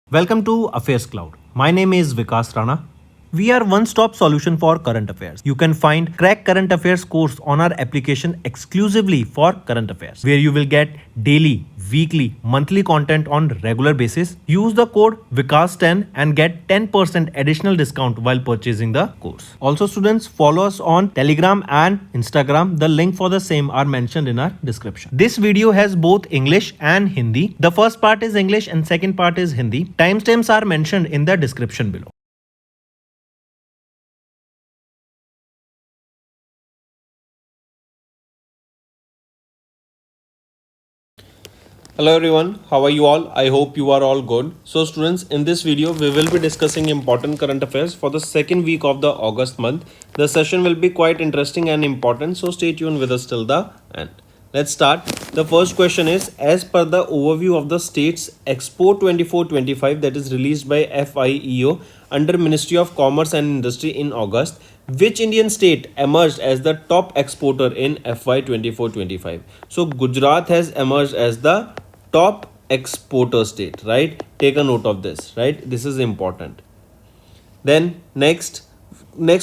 Welcome to AffairsCloud. My name is Vikas Rana. We are one-stop solution for current affairs. You can find Crack Current Affairs course on our application exclusively for current affairs, where you will get daily, weekly, monthly content on regular basis. Use the code Vikas10 and get 10% additional discount while purchasing the course. Also, students, follow us on Telegram and Instagram. The link for the same are mentioned in our description. This video has both English and Hindi. The first part is English and second part is Hindi. Timestamps are mentioned in the description below. Hello everyone, how are you all? I hope you are all good. So students, in this video we will be discussing important current affairs for the second week of the August month. The session will be quite interesting and important, so stay tuned with us till the end. Let's start. The first question is, as per the overview of the state's Expo 24-25 that is released by FIEO under Ministry of Commerce and Industry in August, which Indian state emerged as the top exporter in FY 24-25? So Gujarat has emerged as the top exporter state, right? Take a note of this, right? This is important. Then next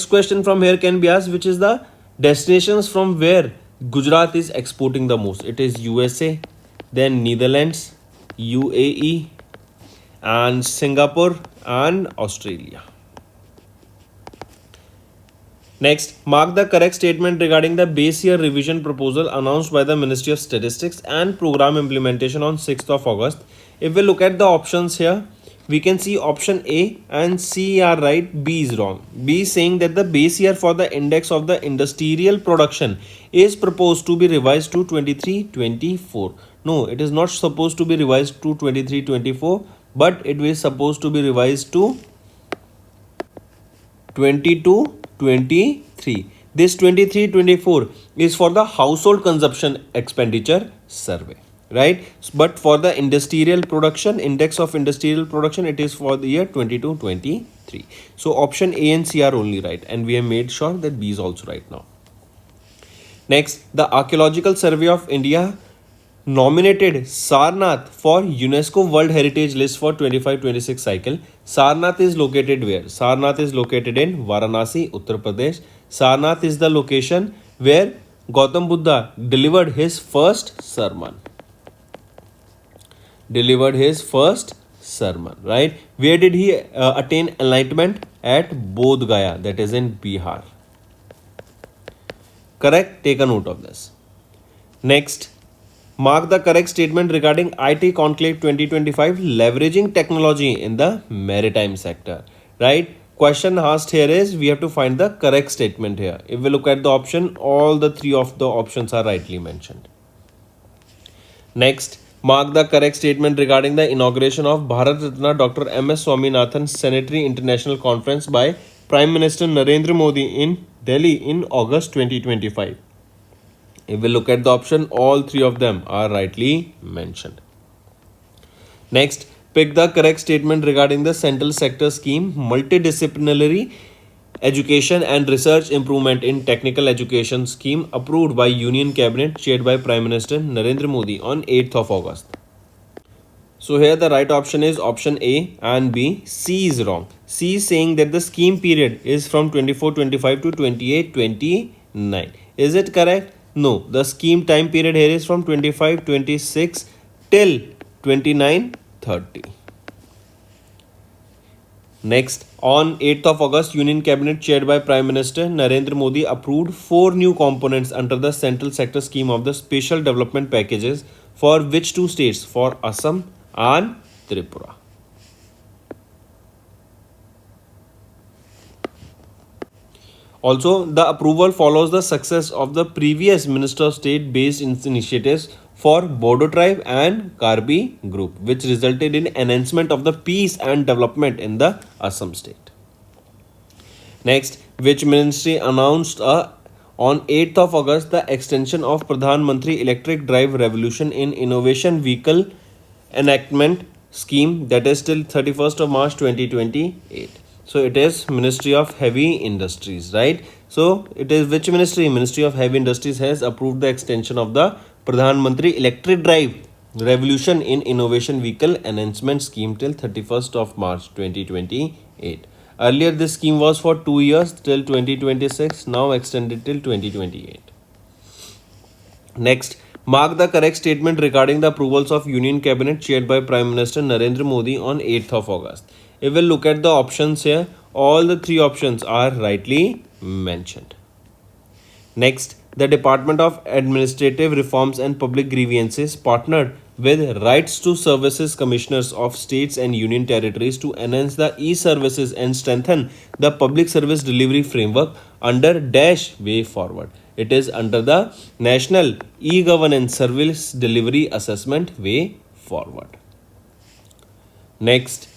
question from here can be asked, which is the destinations from where Gujarat is exporting the most? It is USA, then Netherlands, UAE, and Singapore and Australia. Next, mark the correct statement regarding the base year revision proposal announced by the Ministry of Statistics and Program Implementation on 6th of August. If we look at the options here, we can see option A and C are right, B is wrong. B is saying that the base year for the index of the industrial production is proposed to be revised to 23-24. No, it is not supposed to be revised to 23-24, but it is supposed to be revised to 22-23. This 23-24 is for the household consumption expenditure survey, right? But for the industrial production, index of industrial production, it is for the year 22-23. So option A and C are only right, and we have made sure that B is also right now. Next, the Archaeological Survey of India nominated Sarnath for UNESCO World Heritage List for 25-26 cycle. Sarnath is located where? Sarnath is located in Varanasi, Uttar Pradesh. Sarnath is the location where Gautam Buddha delivered his first sermon. Right? Where did he attain enlightenment? At Bodh Gaya, that is in Bihar. Correct? Take a note of this. Next, mark the correct statement regarding IT Conclave 2025 leveraging technology in the maritime sector, right? Question asked here is, we have to find the correct statement here. If we look at the option, all the three of the options are rightly mentioned. Next, mark the correct statement regarding the inauguration of Bharat Ratna Dr. M.S. Swaminathan Sanitary International Conference by Prime Minister Narendra Modi in Delhi in August 2025. If we look at the option, all three of them are rightly mentioned. Next, pick the correct statement regarding the central sector scheme, multidisciplinary education and research improvement in technical education scheme approved by Union Cabinet chaired by Prime Minister Narendra Modi on 8th of August. So here the right option is option A and B. C is wrong. C is saying that the scheme period is from 24-25 to 28-29. Is it correct? No, the scheme time period here is from 25-26 till 29-30. Next, on 8th of August, Union Cabinet chaired by Prime Minister Narendra Modi approved 4 new components under the central sector scheme of the special development packages for which 2 states? For Assam and Tripura. Also, the approval follows the success of the previous Minister of State based initiatives for Bodo tribe and Karbi group, which resulted in enhancement of the peace and development in the Assam state. Next, which ministry announced on 8th of August the extension of Pradhan Mantri Electric Drive Revolution in Innovation Vehicle Enactment Scheme, that is till 31st of March 2028. So it is Ministry of Heavy Industries, right? So it is which ministry? Ministry of Heavy Industries has approved the extension of the Pradhan Mantri Electric Drive Revolution in Innovation Vehicle Enhancement Scheme till 31st of March 2028. Earlier this scheme was for 2 years till 2026, now extended till 2028. Next, mark the correct statement regarding the approvals of Union Cabinet chaired by Prime Minister Narendra Modi on 8th of August. If we look at the options here, all the three options are rightly mentioned. Next, the Department of Administrative Reforms and Public Grievances partnered with Rights to Services Commissioners of States and Union Territories to enhance the e-services and strengthen the public service delivery framework under Dash Way Forward. It is under the National E-Governance Service Delivery Assessment Way Forward. Next,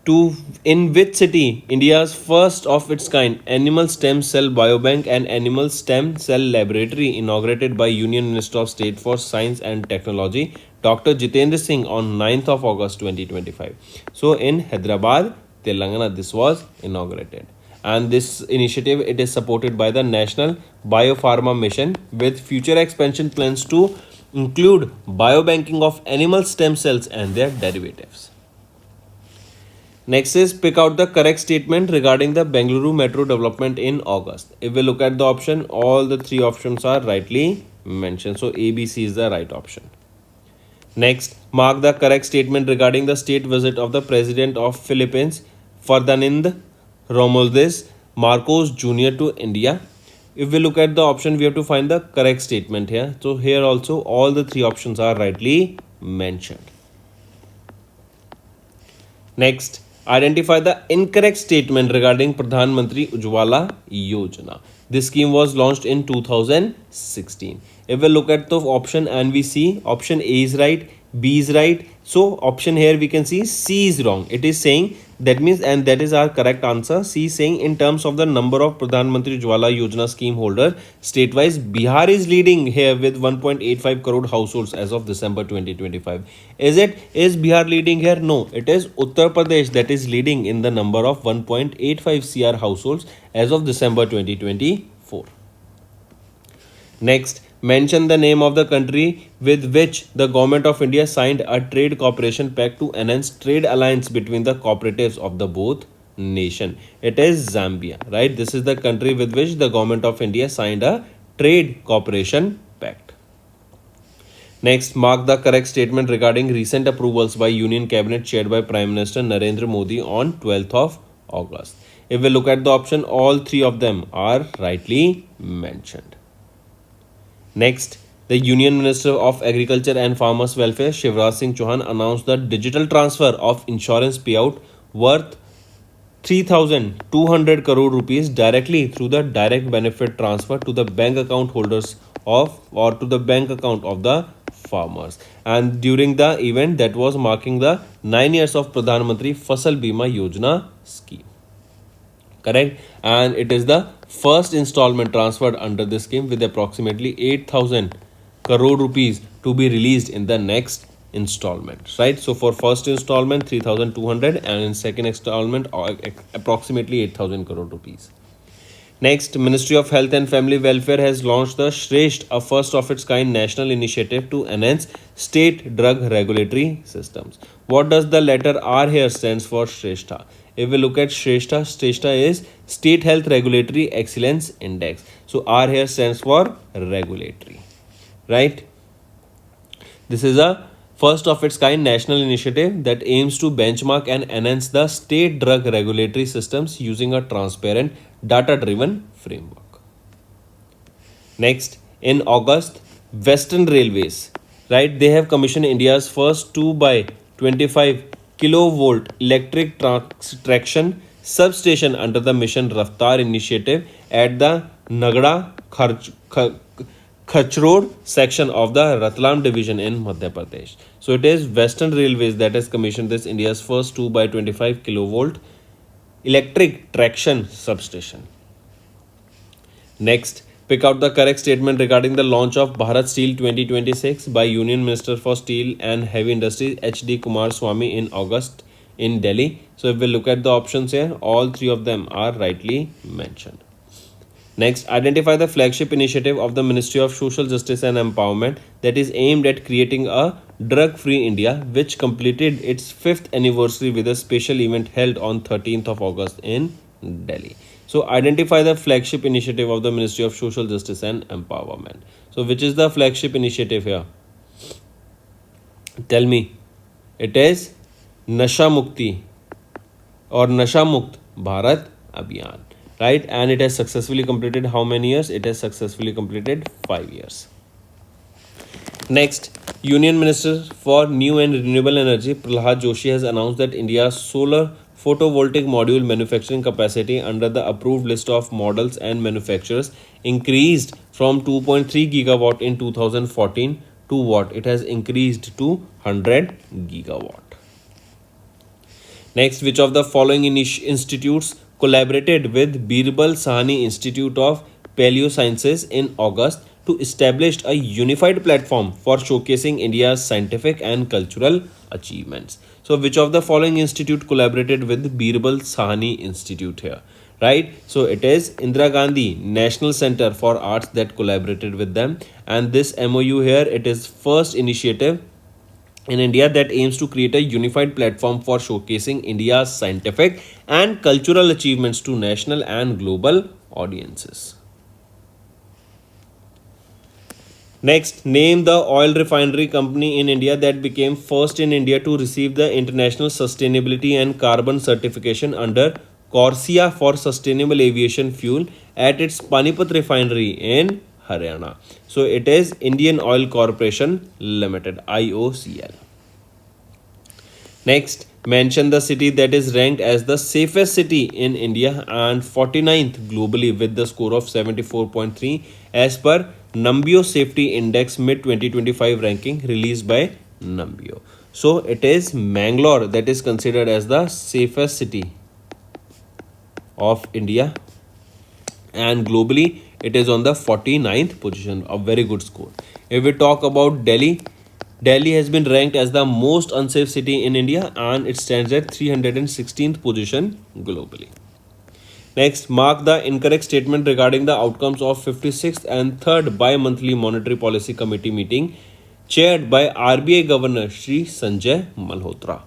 in which city India's first of its kind animal stem cell biobank and animal stem cell laboratory inaugurated by Union Minister of State for Science and Technology Dr. Jitendra Singh on 9th of August 2025. So in Hyderabad, Telangana, this was inaugurated. And this initiative, it is supported by the National Biopharma Mission with future expansion plans to include biobanking of animal stem cells and their derivatives. Next is pick out the correct statement regarding the Bengaluru Metro development in August. If we look at the option, all the three options are rightly mentioned. So ABC is the right option. Next, mark the correct statement regarding the state visit of the President of Philippines, Ferdinand Romualdez Marcos Jr. to India. If we look at the option, we have to find the correct statement here. So here also all the three options are rightly mentioned. Next, identify the incorrect statement regarding Pradhan Mantri Ujjwala Yojana. This scheme was launched in 2016. If we look at the option and we see option A is right, B is right. So option here we can see C is wrong. It is saying that means, and that is our correct answer. C is saying in terms of the number of Pradhan Mantri Ujjwala Yojana scheme holder state-wise, Bihar is leading here with 1.85 crore households as of December 2025. Is Bihar leading here? No, it is Uttar Pradesh that is leading in the number of 1.85 CR households as of December 2024. Next, mention the name of the country with which the Government of India signed a trade cooperation pact to enhance trade alliance between the cooperatives of the both nation. It is Zambia, right? This is the country with which the Government of India signed a trade cooperation pact. Next, mark the correct statement regarding recent approvals by Union Cabinet chaired by Prime Minister Narendra Modi on 12th of August. If we look at the option, all three of them are rightly mentioned. Next, the Union Minister of Agriculture and Farmers Welfare Shivraj Singh Chauhan announced the digital transfer of insurance payout worth 3,200 crore rupees directly through the direct benefit transfer to the bank account holders of or to the bank account of the farmers. And during the event that was marking the 9 years of Pradhan Mantri Fasal Bima Yojana scheme. Correct, and it is the first installment transferred under this scheme with approximately 8,000 crore rupees to be released in the next installment, right? So for first installment 3,200 and in second installment approximately 8,000 crore rupees. Next, Ministry of Health and Family Welfare has launched the Shresht, a first of its kind national initiative to enhance state drug regulatory systems. What does the letter R here stands for? Shreshtha. If we look at Shreshtha is State Health Regulatory Excellence Index. So R here stands for regulatory, right? This is a first of its kind national initiative that aims to benchmark and enhance the state drug regulatory systems using a transparent, data-driven framework. Next, in August, Western Railways, right? They have commissioned India's first 2x25 kilovolt electric traction substation under the Mission Raftar initiative at the Nagda Khachrod section of the Ratlam division in Madhya Pradesh. So it is Western Railways that has commissioned this India's first 2x25 kilovolt electric traction substation. Next, pick out the correct statement regarding the launch of Bharat Steel 2026 by Union Minister for Steel and Heavy Industries H.D. Kumar Swamy in August in Delhi. So if we look at the options here, all three of them are rightly mentioned. Next, identify the flagship initiative of the Ministry of Social Justice and Empowerment that is aimed at creating a Drug Free India, which completed its 5th anniversary with a special event held on 13th of August in Delhi. So identify the flagship initiative of the Ministry of Social Justice and Empowerment. So which is the flagship initiative here? Tell me. It is Nasha Mukti or Nasha Mukt Bharat Abhiyan, right? And it has successfully completed how many years? It has successfully completed 5 years. Next, Union Minister for New and Renewable Energy Prahlad Joshi has announced that India's solar photovoltaic module manufacturing capacity under the approved list of models and manufacturers increased from 2.3 gigawatt in 2014 to what? It has increased to 100 gigawatt. Next, which of the following institutes collaborated with Birbal Sahni Institute of Paleosciences in August to establish a unified platform for showcasing India's scientific and cultural achievements? So, which of the following institute collaborated with Birbal Sahni Institute here? Right? So, it is Indira Gandhi National Center for Arts that collaborated with them. And this MOU here, it is first initiative in India that aims to create a unified platform for showcasing India's scientific and cultural achievements to national and global audiences. Next, name the oil refinery company in India that became first in India to receive the International Sustainability and Carbon Certification under CORSIA for Sustainable Aviation Fuel at its Panipat refinery in Haryana. So it is Indian Oil Corporation Limited, IOCL. Next, mention the city that is ranked as the safest city in India and 49th globally with the score of 74.3 as per Numbeo Safety Index Mid 2025 ranking released by Numbeo. So it is Mangalore that is considered as the safest city of India, and globally it is on the 49th position, a very good score. If we talk about Delhi, Delhi has been ranked as the most unsafe city in India and it stands at 316th position globally. Next, mark the incorrect statement regarding the outcomes of 56th and 3rd bi-monthly Monetary Policy Committee meeting chaired by RBI Governor Shri Sanjay Malhotra.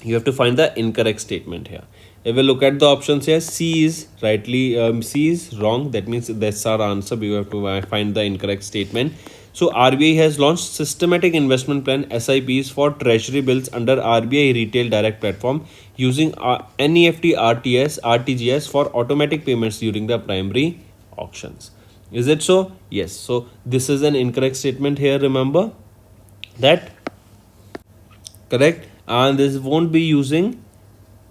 You have to find the incorrect statement here. If we look at the options here, C is wrong. That means that's our answer. We have to find the incorrect statement. So RBI has launched systematic investment plan SIPs for treasury bills under RBI Retail Direct Platform using NEFT RTGS for automatic payments during the primary auctions. Is it so? Yes. So this is an incorrect statement here. Remember that. Correct. And this won't be using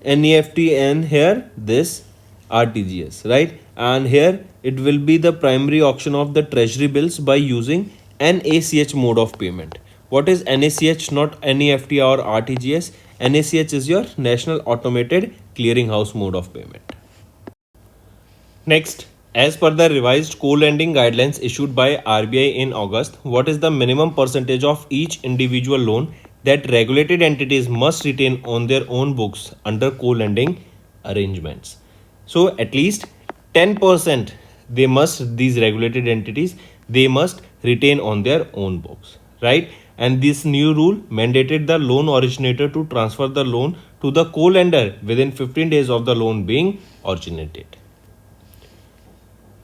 NEFT and here this RTGS, right? And here it will be the primary auction of the treasury bills by using NACH mode of payment. What is NACH, not NEFT or RTGS? NACH is your National Automated Clearinghouse mode of payment. Next, as per the revised co-lending guidelines issued by RBI in August, what is the minimum percentage of each individual loan that regulated entities must retain on their own books under co-lending arrangements? So at least 10% these regulated entities, they must retain on their own books, right? And this new rule mandated the loan originator to transfer the loan to the co-lender within 15 days of the loan being originated.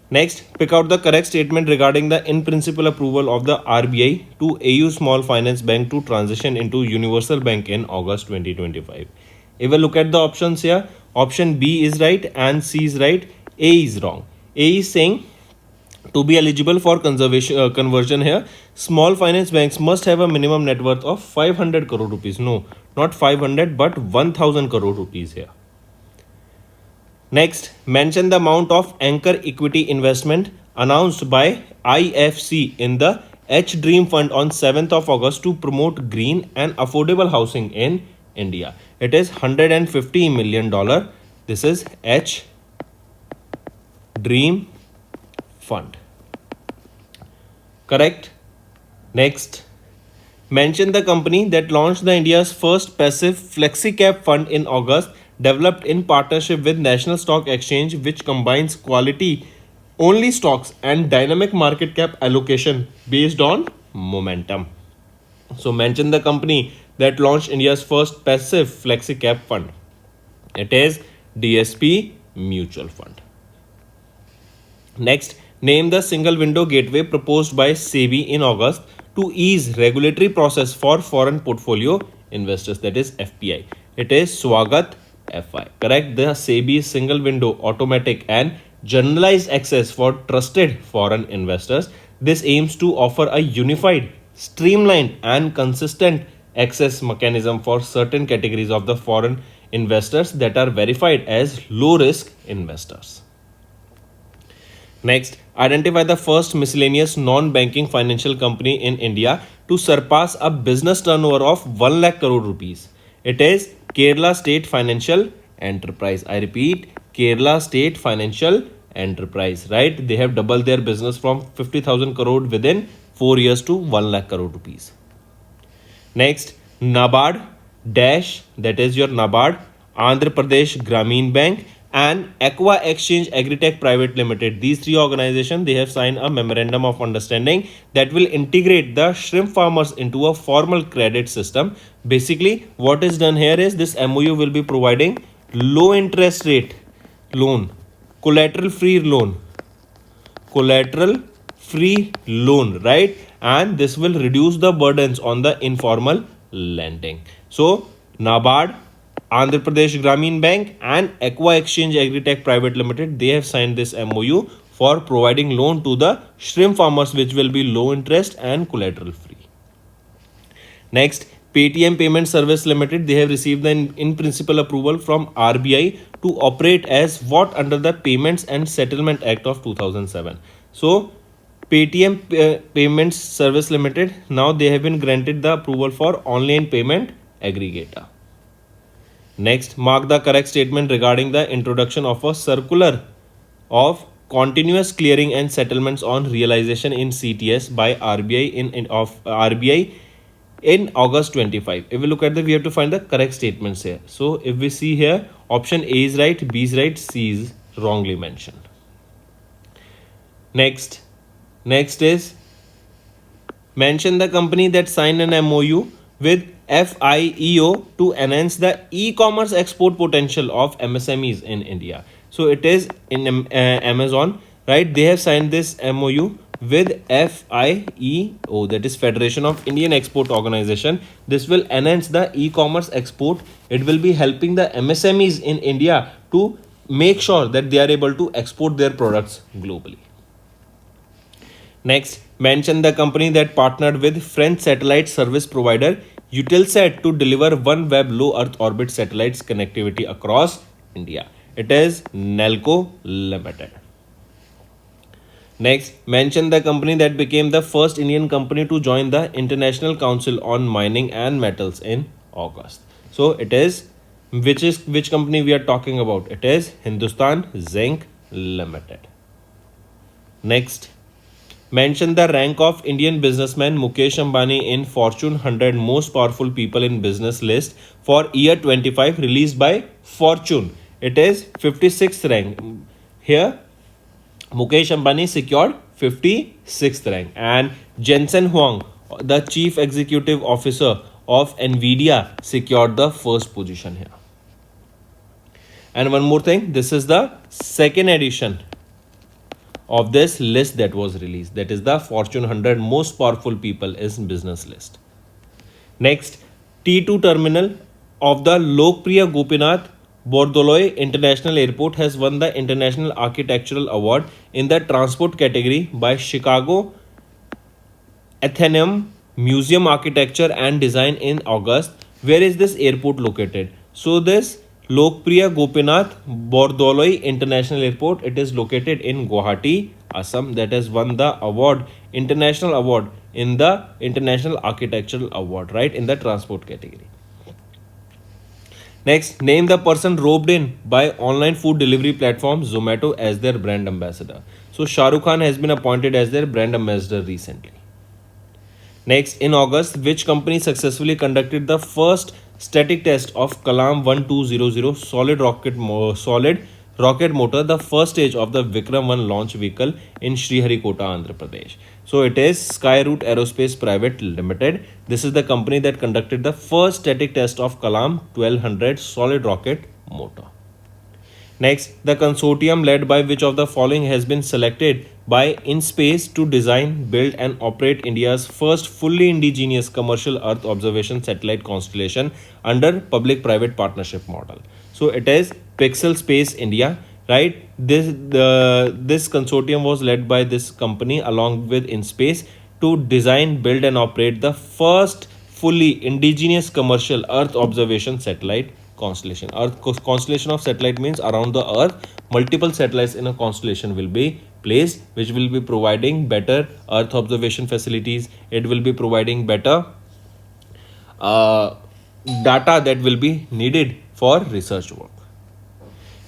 Next, pick out the correct statement regarding the in-principle approval of the RBI to AU Small Finance Bank to transition into Universal Bank in August 2025. If we look at the options here, option B is right and C is right, A is wrong. A is saying to be eligible for conversion here, small finance banks must have a minimum net worth of 500 crore rupees. No, not 500 but 1000 crore rupees here. Next, mention the amount of anchor equity investment announced by IFC in the H Dream Fund on 7th of August to promote green and affordable housing in India. It is $150 million. This is H Dream Fund. Correct. Next, mention the company that launched the India's first passive flexi cap fund in August, developed in partnership with National Stock Exchange, which combines quality only stocks and dynamic market cap allocation based on momentum. So mention the company that launched India's first passive flexi cap fund. It is DSP Mutual Fund. Next, name the single window gateway proposed by SEBI in August to ease regulatory process for foreign portfolio investors, that is FPI. It is Swagat FI. Correct? The SEBI single window automatic and generalized access for trusted foreign investors. This aims to offer a unified, streamlined and consistent access mechanism for certain categories of the foreign investors that are verified as low risk investors. Next, identify the first miscellaneous non-banking financial company in India to surpass a business turnover of 1 lakh crore rupees. It is Kerala State Financial Enterprise. I repeat, Kerala State Financial Enterprise, right? They have doubled their business from 50,000 crore within 4 years to 1 lakh crore rupees. Next, NABARD dash, that is your NABARD, Andhra Pradesh Grameen Bank and Aqua Exchange Agritech Private Limited. These three organizations, they have signed a memorandum of understanding that will integrate the shrimp farmers into a formal credit system. Basically, what is done here is this MOU will be providing low interest rate loan, collateral free loan, right? And this will reduce the burdens on the informal lending. So NABARD, Andhra Pradesh Grameen Bank and Aqua Exchange Agritech Private Limited, they have signed this MOU for providing loan to the shrimp farmers, which will be low interest and collateral free. Next, Paytm Payment Service Limited, they have received the in principle approval from RBI to operate as what under the Payments and Settlement Act of 2007. So Paytm Payments Service Limited, now they have been granted the approval for online payment aggregator. Next, mark the correct statement regarding the introduction of a circular of continuous clearing and settlements on realization in CTS by RBI in August 25. If we look at we have to find the correct statements here. So if we see here, option A is right, B is right, C is wrongly mentioned. Next is mention the company that signed an MOU with FIEO to enhance the e-commerce export potential of MSMEs in India. So it is in Amazon, right? They have signed this MOU with FIEO, that is Federation of Indian Export Organization. This will enhance the e-commerce export. It will be helping the MSMEs in India to make sure that they are able to export their products globally. Next, mention the company that partnered with French satellite service provider Eutelsat to deliver OneWeb low Earth orbit satellites connectivity across India. It is Nelco Limited. Next, mention the company that became the first Indian company to join the International Council on Mining and Metals in August. So it is, which company we are talking about? It is Hindustan Zinc Limited. Next, mention the rank of Indian businessman Mukesh Ambani in Fortune 100 Most Powerful People in Business list for year 25 released by Fortune. It is 56th rank. Here, Mukesh Ambani secured 56th rank and Jensen Huang, the Chief Executive Officer of Nvidia, secured the first position here. And one more thing, this is the second edition of this list that was released, that is the Fortune 100 Most Powerful People in Business list. Next, T2 terminal of the Lokpriya Gopinath Bordoloi International Airport has won the International Architectural Award in the transport category by Chicago Athenaeum Museum Architecture and Design in August. Where is this airport located? So this Lokpriya Gopinath Bordoloi International Airport, it is located in Guwahati, Assam, that has won the award, international award in the International Architectural Award, right, in the transport category. Next, name the person roped in by online food delivery platform Zomato as their brand ambassador. So Shah Rukh Khan has been appointed as their brand ambassador recently. Next, in August, which company successfully conducted the first static test of Kalam 1200 solid rocket motor, the first stage of the Vikram 1 launch vehicle in Sriharikota, Andhra Pradesh. So it is Skyroot Aerospace Private Limited. This is the company that conducted the first static test of Kalam 1200 solid rocket motor. Next, the consortium led by which of the following has been selected by InSpace to design, build and operate India's first fully indigenous commercial Earth observation satellite constellation under public-private partnership model. So it is Pixel Space India, right? This consortium was led by this company along with InSpace to design, build and operate the first fully indigenous commercial Earth observation satellite constellation. Earth constellation of satellite means around the Earth, multiple satellites in a constellation will be placed, which will be providing better Earth observation facilities. It will be providing better data that will be needed for research work.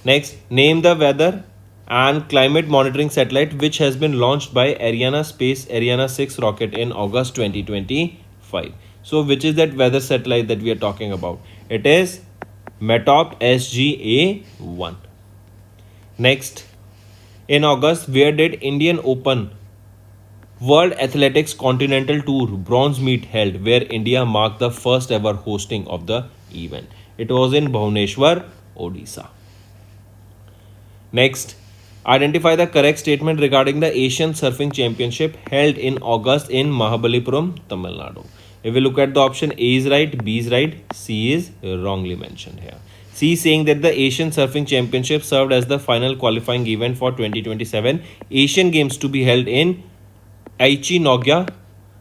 Next, name the weather and climate monitoring satellite which has been launched by Ariane Space Ariane 6 rocket in August 2025. So, which is that weather satellite that we are talking about? It is METOP SGA-1. Next, in August, where did Indian Open World Athletics Continental Tour bronze meet held, where India marked the first ever hosting of the event? It was in Bhubaneswar, Odisha. Next, identify the correct statement regarding the Asian Surfing Championship held in August in Mahabalipuram, Tamil Nadu. If we look at the option, A is right, B is right, C is wrongly mentioned here. C is saying that the Asian Surfing Championship served as the final qualifying event for 2027 Asian Games to be held in Aichi,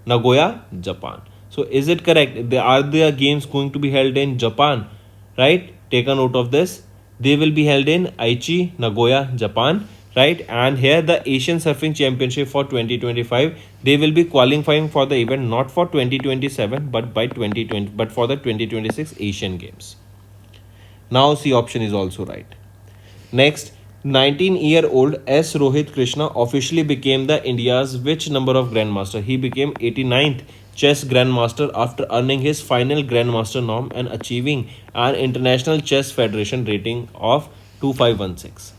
Nagoya, Japan. So is it correct? Are the games going to be held in Japan? Right? Take a note of this. They will be held in Aichi, Nagoya, Japan. Right, and here the Asian Surfing Championship for 2025, they will be qualifying for the event not for 2027 but for the 2026 Asian Games. Now C option is also right. Next, 19-year-old S. Rohit Krishna officially became the India's which number of Grandmaster? He became 89th chess Grandmaster after earning his final Grandmaster norm and achieving an International Chess Federation rating of 2516.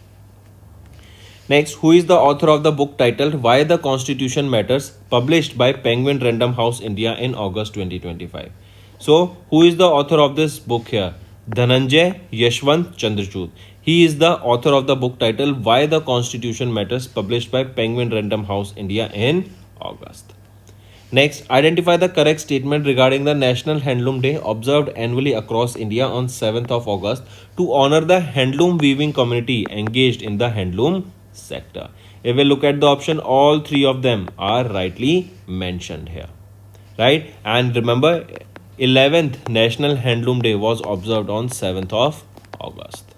Next, who is the author of the book titled Why the Constitution Matters, published by Penguin Random House India in August 2025? So, who is the author of this book here? Dhananjay Yashwant Chandrachud. He is the author of the book titled Why the Constitution Matters, published by Penguin Random House India in August. Next, identify the correct statement regarding the National Handloom Day observed annually across India on 7th of August to honor the handloom weaving community engaged in the handloom sector. If we look at the option, all three of them are rightly mentioned here, right? And remember, 11th National Handloom Day was observed on 7th of August.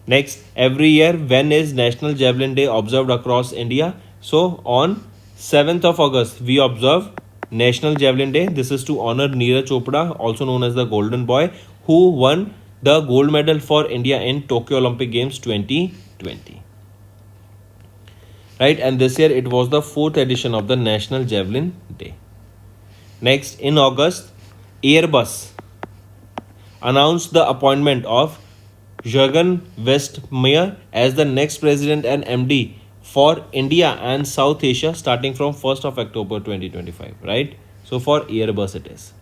Next, every year, when is National Javelin Day observed across India? So on 7th of August, we observe National Javelin Day. This is to honor Neeraj Chopra, also known as the Golden Boy, who won the gold medal for India in Tokyo Olympic Games 2020. Right, and this year it was the 4th edition of the National Javelin Day. Next, in August, Airbus announced the appointment of Jürgen Westmeyer as the next president and MD for India and South Asia starting from 1st of October 2025, right? So for Airbus it is.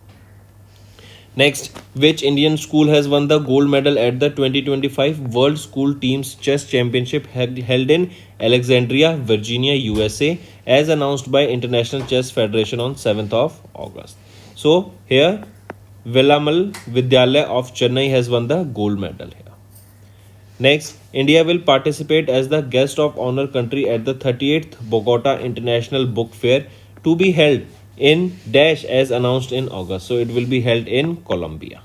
Next, which Indian school has won the gold medal at the 2025 World School Teams Chess Championship held in Alexandria, Virginia, USA, as announced by International Chess Federation on 7th of August. So here, Villamal Vidyalaya of Chennai has won the gold medal here. Next, India will participate as the guest of honor country at the 38th Bogota International Book Fair to be held in Dash as announced in August. So it will be held in Colombia.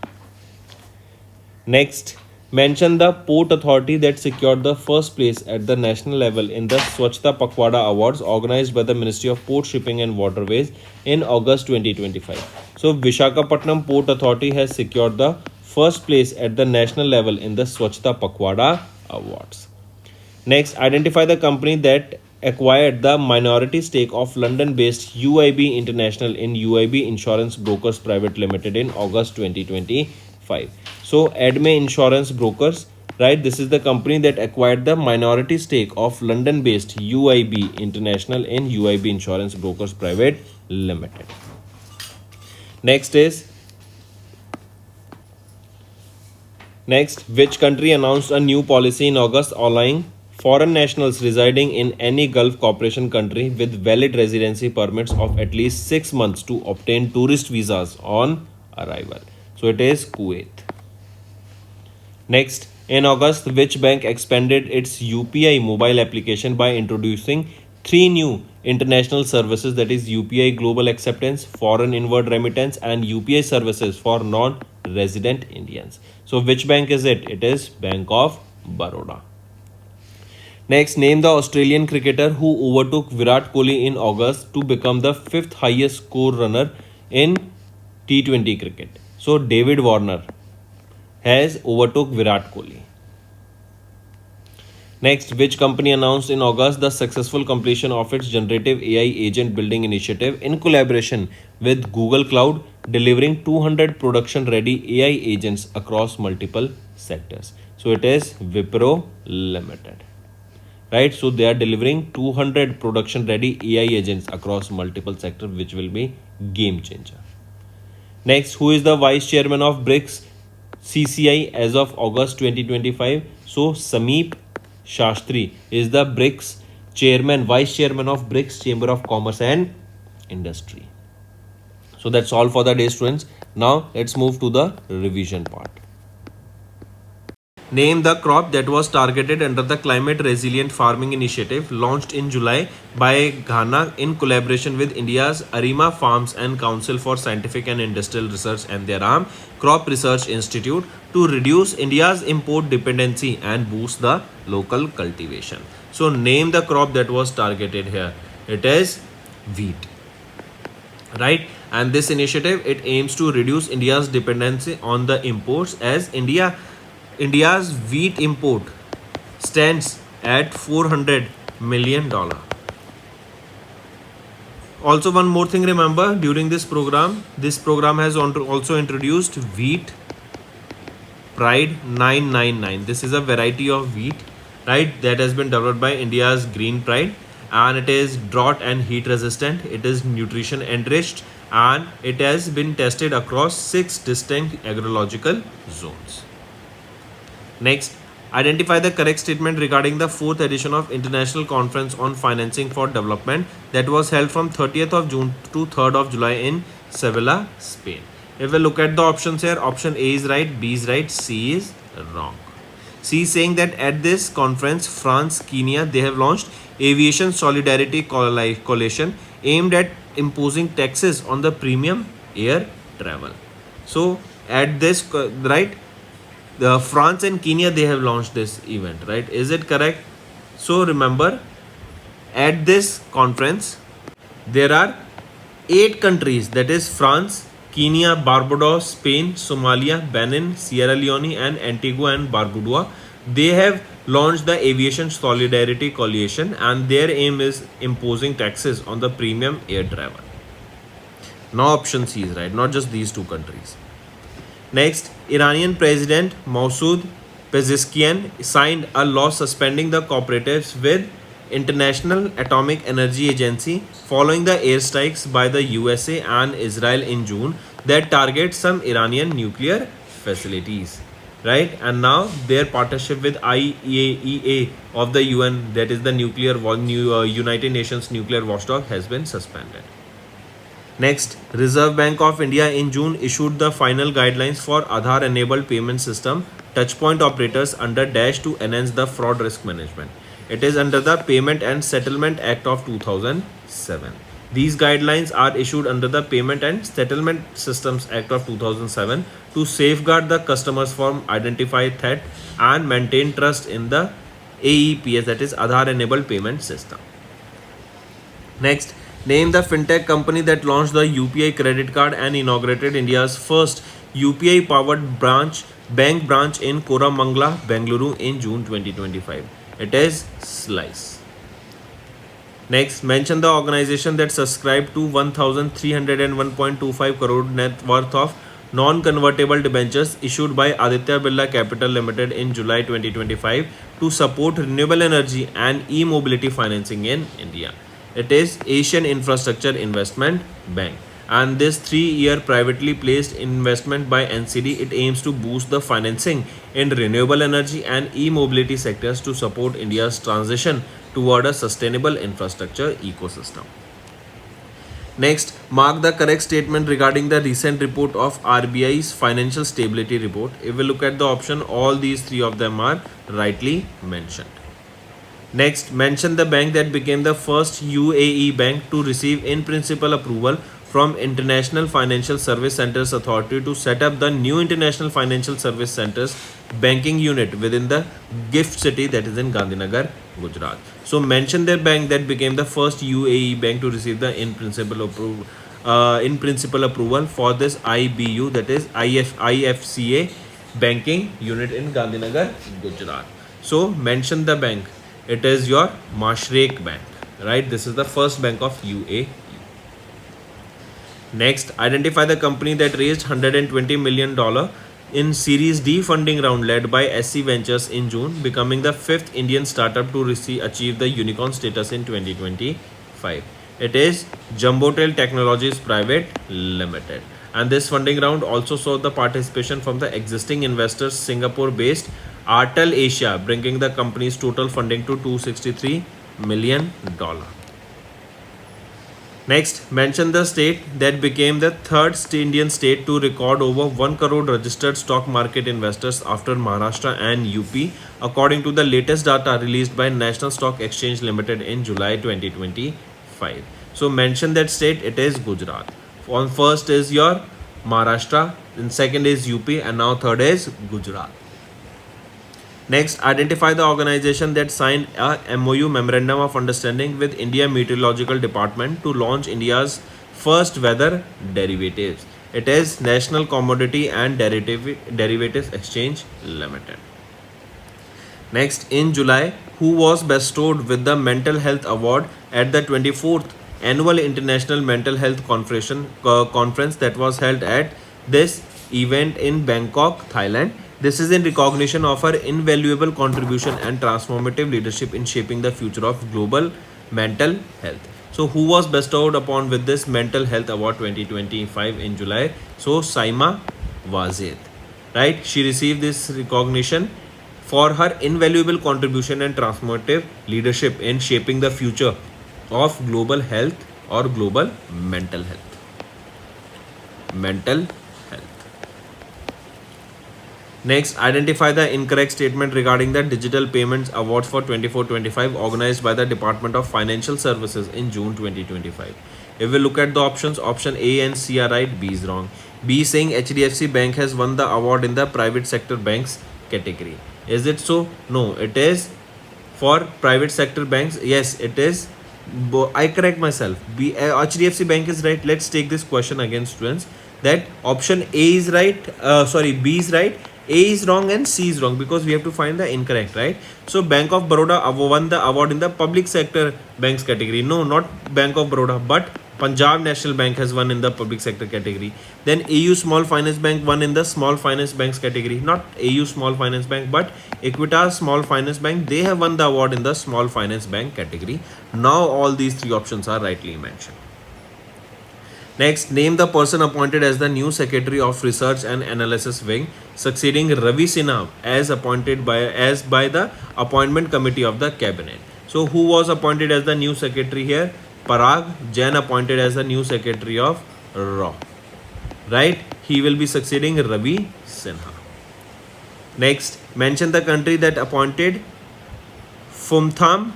Next, mention the port authority that secured the first place at the national level in the Swachhta Pakhwada Awards organized by the Ministry of Port Shipping and Waterways in August 2025. So Visakhapatnam Port Authority has secured the first place at the national level in the Swachhta Pakhwada Awards. Next, identify the company that acquired the minority stake of London-based UIB International in UIB Insurance Brokers Private Limited in August 2025. So, Adme Insurance Brokers, right? This is the company that acquired the minority stake of London-based UIB International in UIB Insurance Brokers Private Limited. Next, which country announced a new policy in August allowing foreign nationals residing in any Gulf Cooperation country with valid residency permits of at least 6 months to obtain tourist visas on arrival? So it is Kuwait. Next, in August, which bank expanded its UPI mobile application by introducing 3 new international services, that is UPI Global Acceptance, Foreign Inward Remittance, and UPI services for non-resident Indians? So which bank is it? It is Bank of Baroda. Next, name the Australian cricketer who overtook Virat Kohli in August to become the 5th highest score runner in T20 cricket. So David Warner has overtook Virat Kohli. Next, which company announced in August the successful completion of its generative AI agent building initiative in collaboration with Google Cloud, delivering 200 production-ready AI agents across multiple sectors? So it is Wipro Limited. Right, so they are delivering 200 production-ready AI agents across multiple sectors, which will be game changer. Next, who is the vice chairman of BRICS CCI as of August 2025? So Sameep Shastri is the BRICS chairman, vice chairman of BRICS Chamber of Commerce and Industry. So that's all for the day, students. Now let's move to the revision part. Name the crop that was targeted under the Climate Resilient Farming Initiative launched in July by Ghana in collaboration with India's Arima Farms and Council for Scientific and Industrial Research and their arm, Crop Research Institute, to reduce India's import dependency and boost the local cultivation. So name the crop that was targeted here. It is wheat. Right, and this initiative, it aims to reduce India's dependency on the imports, as India's wheat import stands at $400 million. Also, one more thing, remember, during this program has also introduced wheat Pride 999. This is a variety of wheat, right, that has been developed by India's Green Pride, and it is drought and heat resistant, it is nutrition enriched, and it has been tested across 6 distinct agrological zones. Next, identify the correct statement regarding the 4th edition of International Conference on Financing for Development that was held from 30th of June to 3rd of July in Sevilla, Spain. If we look at the options here, option A is right, B is right, C is wrong. C is saying that at this conference, France, Kenya, they have launched Aviation Solidarity Coalition aimed at imposing taxes on the premium air travel. So at this, right, the France and Kenya, they have launched this event, right? Is it correct? So remember, at this conference, there are 8 countries, that is France, Kenya, Barbados, Spain, Somalia, Benin, Sierra Leone, and Antigua and Barbuda. They have launched the Aviation Solidarity Coalition, and their aim is imposing taxes on the premium air travel. Now option C is right, not just these 2 countries. Next, Iranian President Masoud Pezeshkian signed a law suspending the cooperatives with International Atomic Energy Agency following the airstrikes by the USA and Israel in June that target some Iranian nuclear facilities. Right, and now their partnership with IAEA of the UN, that is the United Nations nuclear watchdog, has been suspended. Next, Reserve Bank of India in June issued the final guidelines for Aadhaar-enabled payment system touchpoint operators under Dash to enhance the fraud risk management. It is under the Payment and Settlement Act of 2007. These guidelines are issued under the Payment and Settlement Systems Act of 2007 to safeguard the customers from identified theft and maintain trust in the AEPS, that is Aadhaar-enabled payment system. Next, name the fintech company that launched the UPI credit card and inaugurated India's first UPI-powered bank branch in Koramangala, Bengaluru in June 2025. It is Slice. Next, mention the organization that subscribed to 1,301.25 crore net worth of non-convertible debentures issued by Aditya Birla Capital Limited in July 2025 to support renewable energy and e-mobility financing in India. It is Asian Infrastructure Investment Bank. And this 3-year privately placed investment by NCD, it aims to boost the financing in renewable energy and e-mobility sectors to support India's transition toward a sustainable infrastructure ecosystem. Next, mark the correct statement regarding the recent report of RBI's financial stability report. If we look at the option, all these three of them are rightly mentioned. Next, mention the bank that became the first UAE bank to receive in principle approval from International Financial Service Centers Authority to set up the new International Financial Service Centers banking unit within the gift city, that is in Gandhinagar, Gujarat. So mention the bank that became the first UAE bank to receive the in principle approval for this IBU, that is IFCA banking unit in Gandhinagar, Gujarat. So mention the bank. It is your Mashreq Bank, right? This is the first bank of UAE. Next, identify the company that raised $120 million in Series D funding round led by SC Ventures in June, becoming the fifth Indian startup to achieve the unicorn status in 2025. It is Jumbotail Technologies Private Limited. And this funding round also saw the participation from the existing investors Singapore-based Artel Asia, bringing the company's total funding to $263 million. Next, mention the state that became the third Indian state to record over 1 crore registered stock market investors after Maharashtra and UP, according to the latest data released by National Stock Exchange Limited in July 2025. So mention that state, it is Gujarat. On first is your Maharashtra, then second is UP, and now third is Gujarat. Next, identify the organization that signed a MOU, Memorandum of Understanding, with India Meteorological Department to launch India's first weather derivatives. It is National Commodity and Derivatives Exchange Limited. Next, in July, who was bestowed with the Mental Health Award at the 24th Annual International Mental Health Conference that was held at this event in Bangkok, Thailand. This is in recognition of her invaluable contribution and transformative leadership in shaping the future of global mental health. So who was bestowed upon with this Mental Health Award 2025 in July? So Saima Wazid, right? She received this recognition for her invaluable contribution and transformative leadership in shaping the future of global health or global mental health. Mental health. Next, identify the incorrect statement regarding the Digital Payments Awards for 24-25 organized by the Department of Financial Services in June 2025. If we look at the options, option A and C are right, B is wrong. B saying HDFC Bank has won the award in the private sector banks category. Is it so? No, it is for private sector banks. Yes, it is. I correct myself. HDFC Bank is right. Let's take this question again, students. That option A is right. B is right. A is wrong and C is wrong because we have to find the incorrect, right? So Bank of Baroda won the award in the public sector banks category. No, not Bank of Baroda, but Punjab National Bank has won in the public sector category. Then AU Small Finance Bank won in the small finance banks category. Not AU Small Finance Bank, but Equitas Small Finance Bank. They have won the award in the small finance bank category. Now all these three options are rightly mentioned. Next, name the person appointed as the new Secretary of Research and Analysis Wing, succeeding Ravi Sinha as by the Appointment Committee of the Cabinet. So, who was appointed as the new Secretary here? Parag Jain appointed as the new Secretary of RAW. Right? He will be succeeding Ravi Sinha. Next, mention the country that appointed Phumtham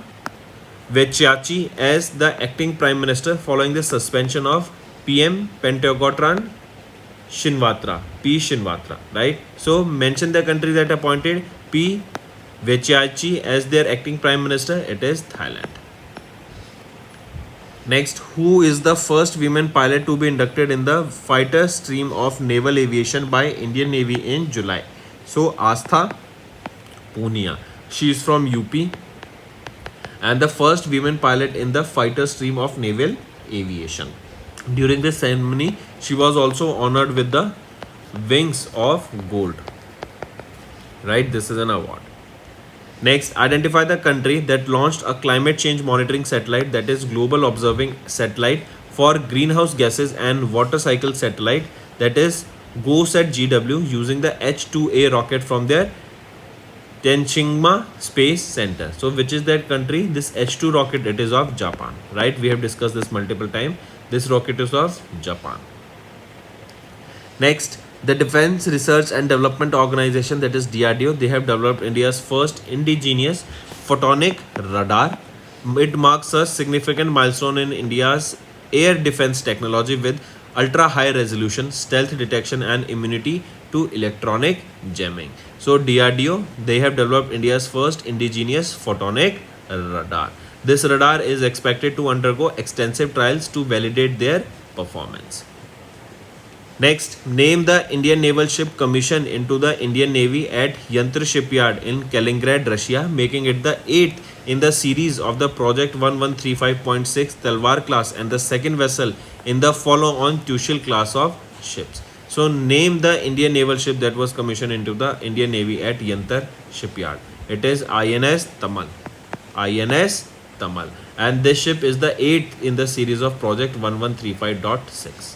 Vechaichi as the acting Prime Minister following the suspension of PM Pentagotran Shinawatra, P. Shinawatra, right? So mention the country that appointed P. Vechaichi as their acting Prime Minister. It is Thailand. Next, who is the first women pilot to be inducted in the fighter stream of naval aviation by Indian Navy in July? So Astha Punia. She is from UP and the first women pilot in the fighter stream of naval aviation. During this ceremony, she was also honored with the Wings of Gold. Right, this is an award. Next, identify the country that launched a climate change monitoring satellite, that is Global Observing Satellite for Greenhouse Gases and Water Cycle Satellite, that is GOSAT GW, using the H2A rocket from their Tenchingma Space Center. So which is that country? This H2 rocket, it is of Japan, right? We have discussed this multiple times. This rocket is of Japan. Next, the Defense Research and Development Organization, that is DRDO, they have developed India's first indigenous photonic radar. It marks a significant milestone in India's air defense technology with ultra high resolution, stealth detection, and immunity to electronic jamming. So DRDO, they have developed India's first indigenous photonic radar. This radar is expected to undergo extensive trials to validate their performance. Next, name the Indian naval ship commissioned into the Indian Navy at Yantr shipyard in Kaliningrad, Russia, making it the 8th in the series of the Project 1135.6 Talwar class and the second vessel in the follow-on Tushil class of ships. So name the Indian naval ship that was commissioned into the Indian Navy at Yantr shipyard. It is INS Tamal. INS Tamal. And this ship is the 8th in the series of Project 1135.6.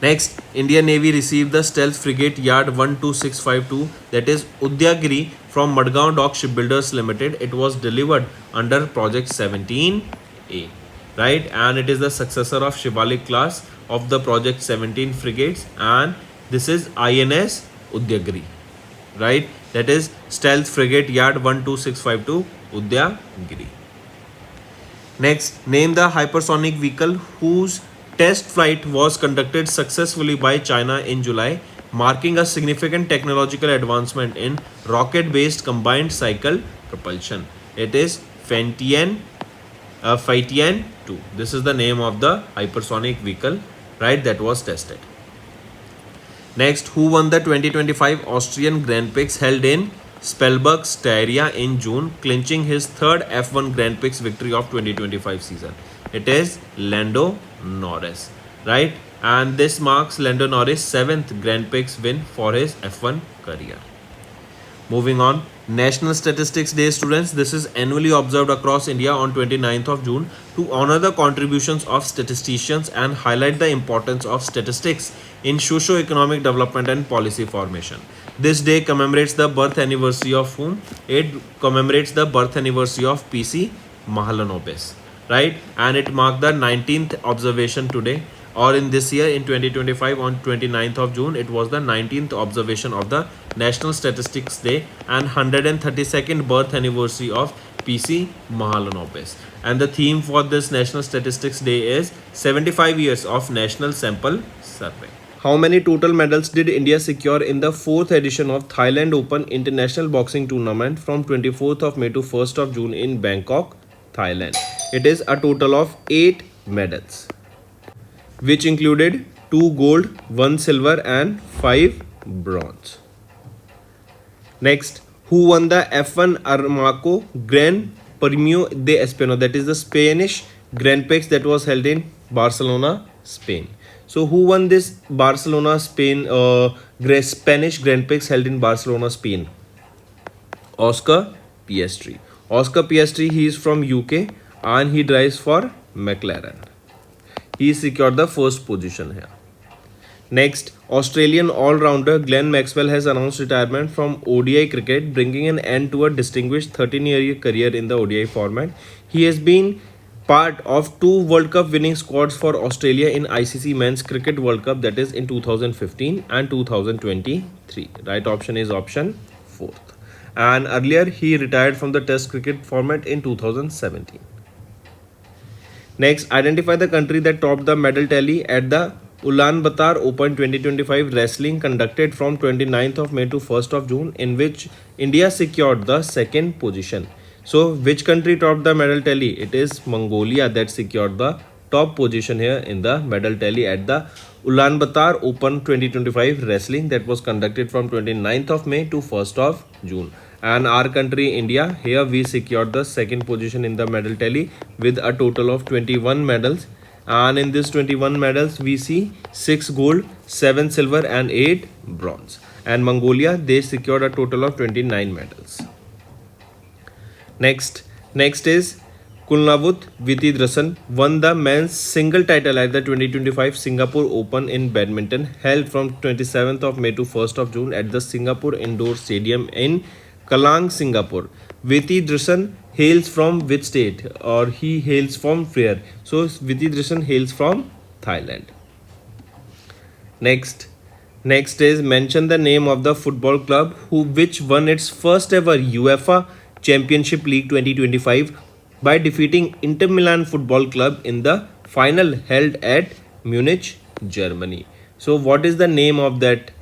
Next, Indian Navy received the stealth frigate Yard 12652, that is Udyagiri, from Madgaon Dock Shipbuilders Limited. It was delivered under Project 17A, right? And it is the successor of Shivalik class of the Project 17 frigates, and this is INS Udyagiri, right? That is stealth frigate Yard 12652 Udyagiri. Next, name the hypersonic vehicle whose test flight was conducted successfully by China in July, marking a significant technological advancement in rocket-based combined cycle propulsion. It is Phaetian 2. This is the name of the hypersonic vehicle, right, that was tested. Next, who won the 2025 Austrian Grand Prix held in Spielberg, Styria in June, clinching his third F1 Grand Prix victory of 2025 season? It is Lando Norris, right? And this marks Lando Norris' 7th Grand Prix win for his F1 career. Moving on, National Statistics Day, students. This is annually observed across India on 29th of June to honor the contributions of statisticians and highlight the importance of statistics in socio-economic development and policy formation. This day commemorates the birth anniversary of whom? It commemorates the birth anniversary of PC Mahalanobis, right? And it marked the 19th observation today, or in this year in 2025 on 29th of June, it was the 19th observation of the National Statistics Day and 132nd birth anniversary of PC Mahalanobis. And the theme for this National Statistics Day is 75 years of National Sample Survey. How many total medals did India secure in the 4th edition of Thailand Open International Boxing Tournament from 24th of May to 1st of June in Bangkok, Thailand? It is a total of 8 medals, which included 2 gold, 1 silver and 5 bronze. Next, who won the F1 Armaco Gran Premio de España, that is the Spanish Grand Prix that was held in Barcelona, Spain. So who won this Spanish Grand Prix held in Barcelona, Spain? Oscar Piastri. Oscar Piastri, he is from UK and he drives for McLaren. He secured the first position here. Next, Australian all-rounder Glenn Maxwell has announced retirement from ODI cricket, bringing an end to a distinguished 13-year career in the ODI format. He has been part of 2 World Cup winning squads for Australia in ICC Men's Cricket World Cup, that is in 2015 and 2023. Right option is option 4th. And earlier he retired from the Test cricket format in 2017. Next, identify the country that topped the medal tally at the Ulaanbaatar Open 2025 wrestling conducted from 29th of May to 1st of June, in which India secured the 2nd position. So, which country topped the medal tally? It is Mongolia that secured the top position here in the medal tally at the Ulaanbaatar Open 2025 wrestling that was conducted from 29th of May to 1st of June. And our country, India, here we secured the 2nd position in the medal tally with a total of 21 medals. And in this 21 medals, we see 6 gold, 7 silver, and 8 bronze. And Mongolia, they secured a total of 29 medals. Next is Kulnavut Vitidrasan won the men's single title at the 2025 Singapore Open in badminton held from 27th of May to 1st of June at the Singapore Indoor Stadium in Kalang, Singapore. Vitidrasan hails from which state? Or he hails from where? So Vitidrasan hails from Thailand. Next is mention the name of the football club which won its first ever UEFA Championship League 2025 by defeating Inter Milan Football Club in the final held at Munich, Germany. So what is the name of that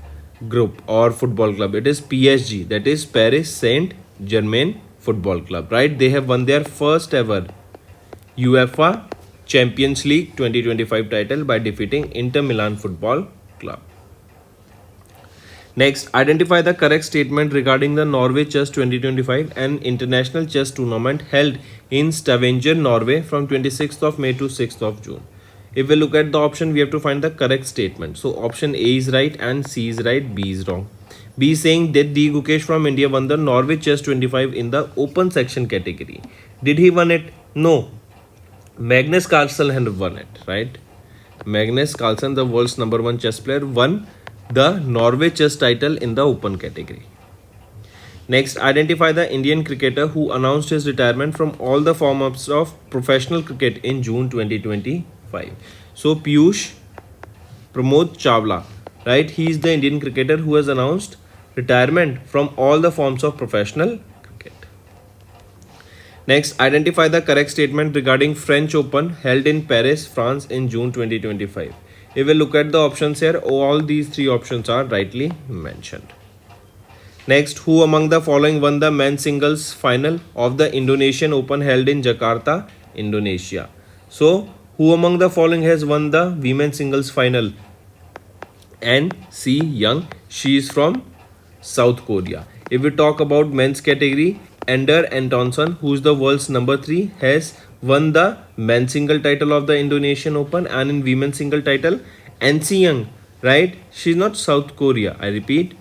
group or football club? It is PSG, that is Paris Saint-Germain Football Club, right? They have won their first ever UEFA Champions League 2025 title by defeating Inter Milan Football Club. Next, identify the correct statement regarding the Norway Chess 2025, an international chess tournament held in Stavanger, Norway from 26th of May to 6th of June. If we look at the option, we have to find the correct statement. So option A is right and C is right, B is wrong. B is saying that D. Gukesh from India won the Norway Chess 25 in the open section category. Did he won it? No. Magnus Carlsen had won it, right? Magnus Carlsen, the world's #1 chess player, won the Norway chess title in the open category. Next, identify the Indian cricketer who announced his retirement from all the formats of professional cricket in June 2025. So Piyush Pramod Chawla, right? He is the Indian cricketer who has announced retirement from all the forms of professional cricket. Next, identify the correct statement regarding French Open held in Paris, France in June 2025. If we look at the options here, all these three options are rightly mentioned. Next, who among the following won the men's singles final of the Indonesian Open held in Jakarta, Indonesia? So, who among the following has won the women's singles final? N.C. Young. She is from South Korea. If we talk about men's category, Ender Antonsen, who is the world's #3, has won the men's single title of the Indonesian Open, and in women's single title, N.C. Young, right? She's not South Korea. I repeat,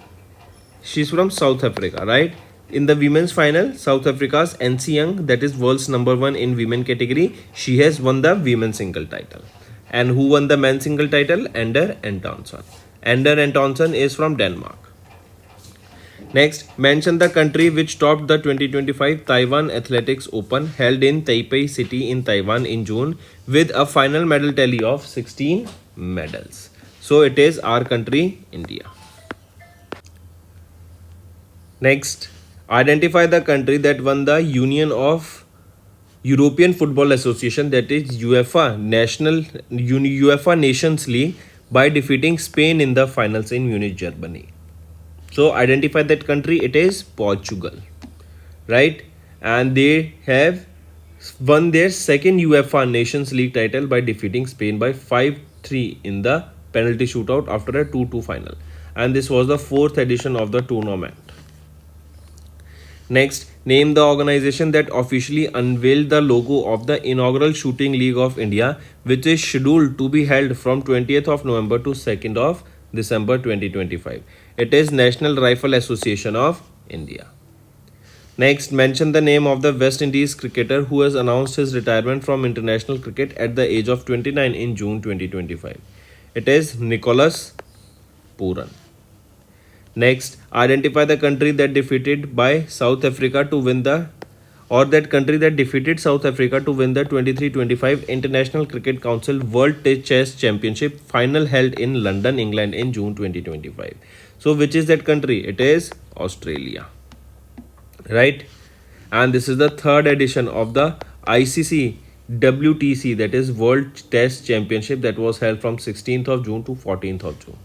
she's from South Africa, right? In the women's final, South Africa's N.C. Young, that is world's #1 in women category, she has won the women's single title. And who won the men's single title? Ender Antonsen. Ender Antonsen is from Denmark. Next, mention the country which topped the 2025 Taiwan Athletics Open held in Taipei City in Taiwan in June with a final medal tally of 16 medals. So it is our country, India. Next, identify the country that won the Union of European Football Association, that is UEFA Nations League, by defeating Spain in the finals in Munich, Germany. So identify that country. It is Portugal, right? And they have won their second UEFA Nations League title by defeating Spain by 5-3 in the penalty shootout after a 2-2 final. And this was the 4th edition of the tournament. Next, name the organization that officially unveiled the logo of the inaugural Shooting League of India, which is scheduled to be held from 20th of November to 2nd of December 2025. It is National Rifle Association of India. Next, mention the name of the West Indies cricketer who has announced his retirement from international cricket at the age of 29 in June 2025. It is Nicholas Pooran. Next, identify the country that defeated South Africa to win the 23-25 International Cricket Council World Chess Championship final held in London, England in June 2025. So which is that country? It is Australia, right? And this is the 3rd edition of the ICC WTC, that is World Test Championship, that was held from 16th of June to 14th of June.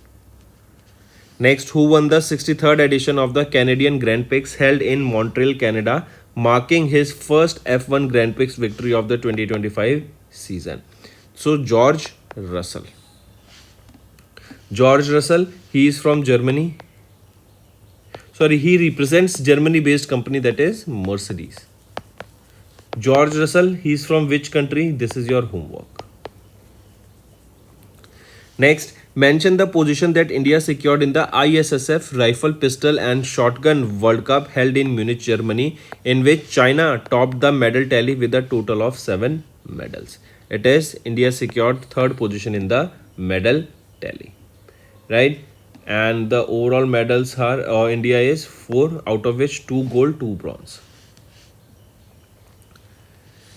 Next, who won the 63rd edition of the Canadian Grand Prix held in Montreal, Canada, marking his first F1 Grand Prix victory of the 2025 season? So George Russell. George Russell, he is from Germany. He represents Germany-based company, that is Mercedes. George Russell, he is from which country? This is your homework. Next, mention the position that India secured in the ISSF Rifle, Pistol and Shotgun World Cup held in Munich, Germany, in which China topped the medal tally with a total of 7 medals. It is India secured third position in the medal tally, right? And the overall medals are India is 4, out of which 2 gold, 2 bronze.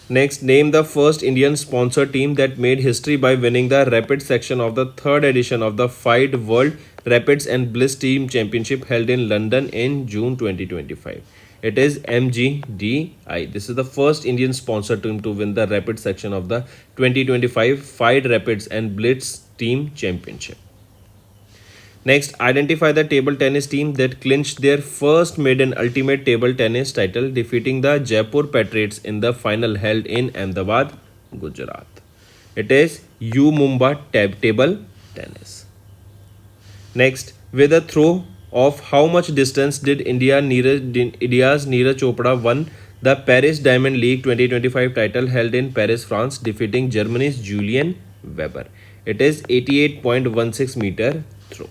Next, name the first Indian sponsor team that made history by winning the rapid section of the third edition of the FIDE World Rapids and Bliss Team Championship held in London in June 2025. It is MGDI. This is the first Indian sponsor team to win the rapid section of the 2025 FIDE Rapids and Blitz Team Championship. Next, identify the table tennis team that clinched their first maiden ultimate table tennis title, defeating the Jaipur Patriots in the final held in Ahmedabad, Gujarat. It is U Mumba Table Tennis. Next, with a throw of how much distance did India's Neeraj Chopra won the Paris Diamond League 2025 title held in Paris, France, defeating Germany's Julian Weber. It is 88.16 meter throw.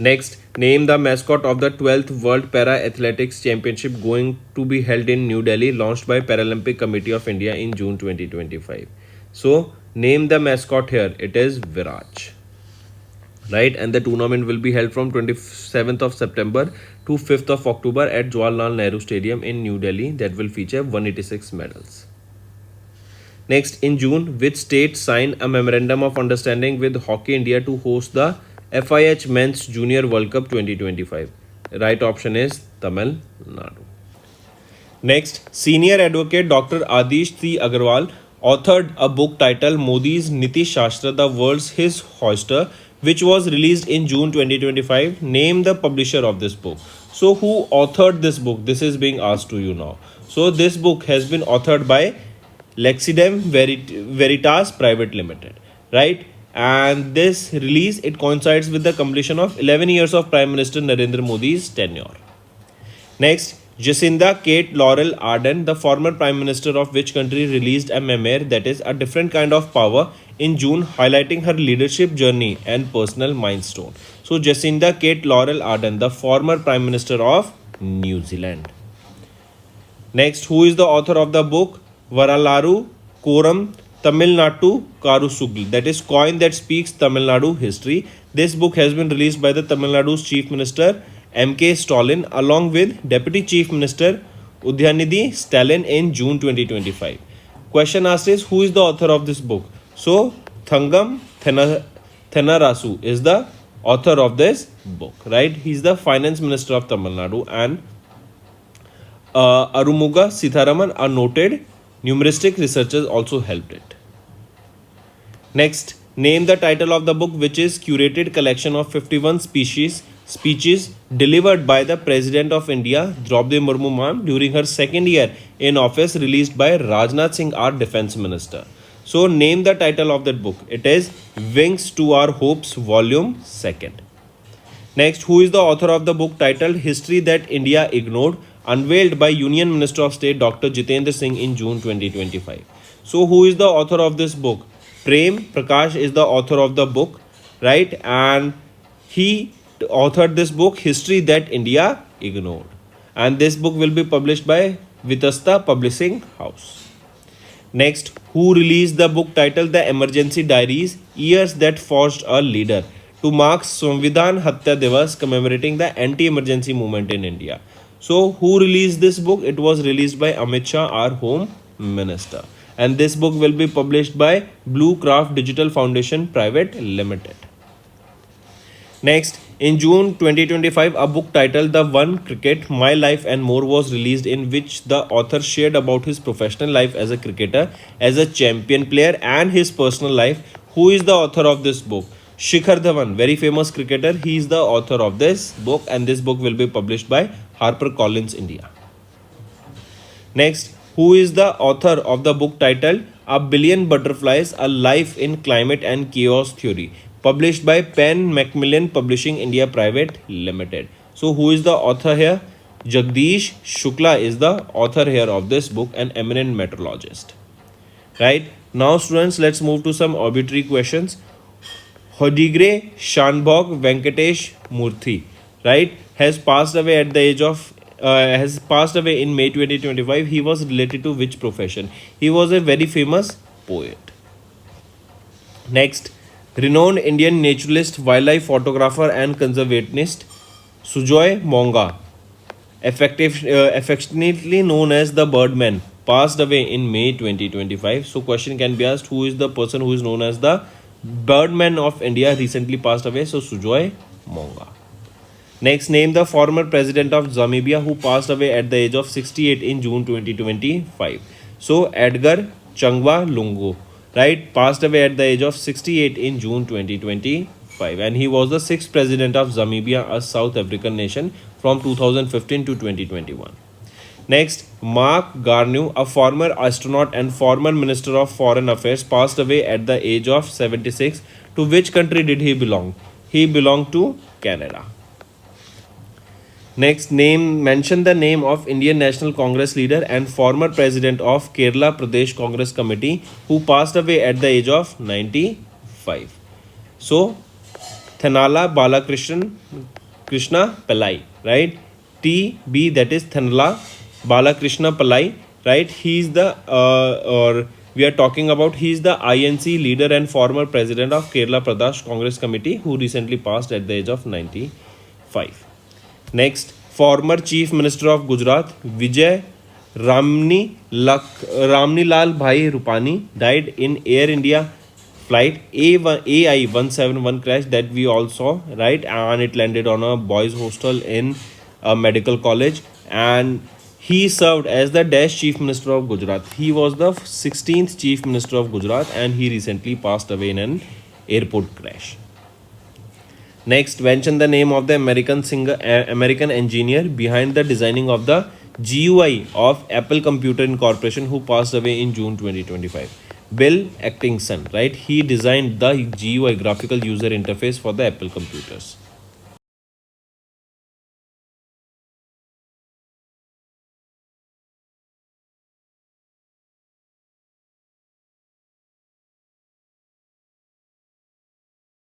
Next, name the mascot of the 12th World Para Athletics Championship going to be held in New Delhi, launched by Paralympic Committee of India in June 2025. So, name the mascot here. It is Viraj. Right, and the tournament will be held from 27th of September to 5th of October at Jawaharlal Nehru Stadium in New Delhi. That will feature 186 medals. Next, in June, which state signed a memorandum of understanding with Hockey India to host the FIH Men's Junior World Cup 2025? Right option is Tamil Nadu. Next, senior advocate Dr. Adish T. Agarwal authored a book titled Modi's Niti Shastra, the World's His Hoister, which was released in June 2025. Name the publisher of this book. So, who authored this book? This is being asked to you now. So, this book has been authored by Lexidem Veritas Private Limited, right? And this release, it coincides with the completion of 11 years of Prime Minister Narendra Modi's tenure. Next, Jacinda Kate Laurel Arden, the former Prime Minister of which country, released a memoir, that is A Different Kind of Power, in June, highlighting her leadership journey and personal milestone. So, Jacinda Kate Laurel Arden, the former Prime Minister of New Zealand. Next, who is the author of the book Varalaru Koram Tamil Nadu Karusugli, that is Coin That Speaks Tamil Nadu History. This book has been released by the Tamil Nadu's Chief Minister M.K. Stalin along with Deputy Chief Minister Udyanidhi Stalin in June 2025. Question asked is, who is the author of this book? So, Thangam Thenarasu is the author of this book, right? He is the Finance Minister of Tamil Nadu, and Arumuga Sitharaman, a noted numismatic researchers, also helped it. Next, name the title of the book, which is curated collection of 51 speeches delivered by the President of India, Draupadi Murmu ma'am, during her second year in office, released by Rajnath Singh, our Defence Minister. So, name the title of that book. It is Wings to Our Hopes, Volume 2. Next, who is the author of the book titled History That India Ignored, unveiled by Union Minister of State Dr. Jitendra Singh in June 2025. So, who is the author of this book? Prem Prakash is the author of the book, right? And he authored this book, History That India Ignored. And this book will be published by Vitasta Publishing House. Next, who released the book titled The Emergency Diaries, Years That Forged a Leader, to mark Samvidhan Hatya Divas, commemorating the anti-emergency movement in India. So, who released this book? It was released by Amit Shah, our Home Minister. And this book will be published by Blue Craft Digital Foundation Private Limited. Next, in June 2025, a book titled The One Cricket, My Life and More was released, in which the author shared about his professional life as a cricketer, as a champion player, and his personal life. Who is the author of this book? Shikhar Dhawan, very famous cricketer. He is the author of this book, and this book will be published by HarperCollins India. Next, who is the author of the book titled A Billion Butterflies, A Life in Climate and Chaos Theory, published by Penn Macmillan Publishing India Private Limited. So, who is the author here? Jagdish Shukla is the author here of this book, an eminent meteorologist. Right? Now, students, let's move to some obituary questions. Hodigre Shanbhog Venkatesh Murthy, right, has passed away at the age of has passed away in May 2025. He was related to which profession? He was a very famous poet. Next, renowned Indian naturalist, wildlife photographer, and conservationist Sujoy Monga, affectionately known as the Birdman, passed away in May 2025. So, question can be asked: who is the person who is known as the Birdman of India? Recently passed away. So, Sujoy Monga. Next, name the former president of Zamibia who passed away at the age of 68 in June 2025. So, Edgar Changwa Lungu, right, passed away at the age of 68 in June 2025, and he was the sixth president of Zamibia, a South African nation, from 2015 to 2021. Next, Mark Garneau, a former astronaut and former Minister of Foreign Affairs, passed away at the age of 76. To which country did he belong? He belonged to Canada. Next, mention the name of Indian National Congress leader and former president of Kerala Pradesh Congress Committee who passed away at the age of 95. So, Thanala Krishna Pillai, right? TB, that is Thanala Balakrishna Pillai, right? He is the he is the INC leader and former president of Kerala Pradesh Congress Committee who recently passed at the age of 95. Next, former Chief Minister of Gujarat Vijay Ramnilal Bhai Rupani died in Air India flight AI 171 crash that we all saw, right? And it landed on a boys' hostel in a medical college, and he served as the Chief Minister of Gujarat. He was the 16th Chief Minister of Gujarat, and he recently passed away in an airport crash. Next, mention the name of the American engineer behind the designing of the GUI of Apple Computer Incorporation who passed away in June 2025. Bill Atkinson, right? He designed the GUI, graphical user interface, for the Apple computers.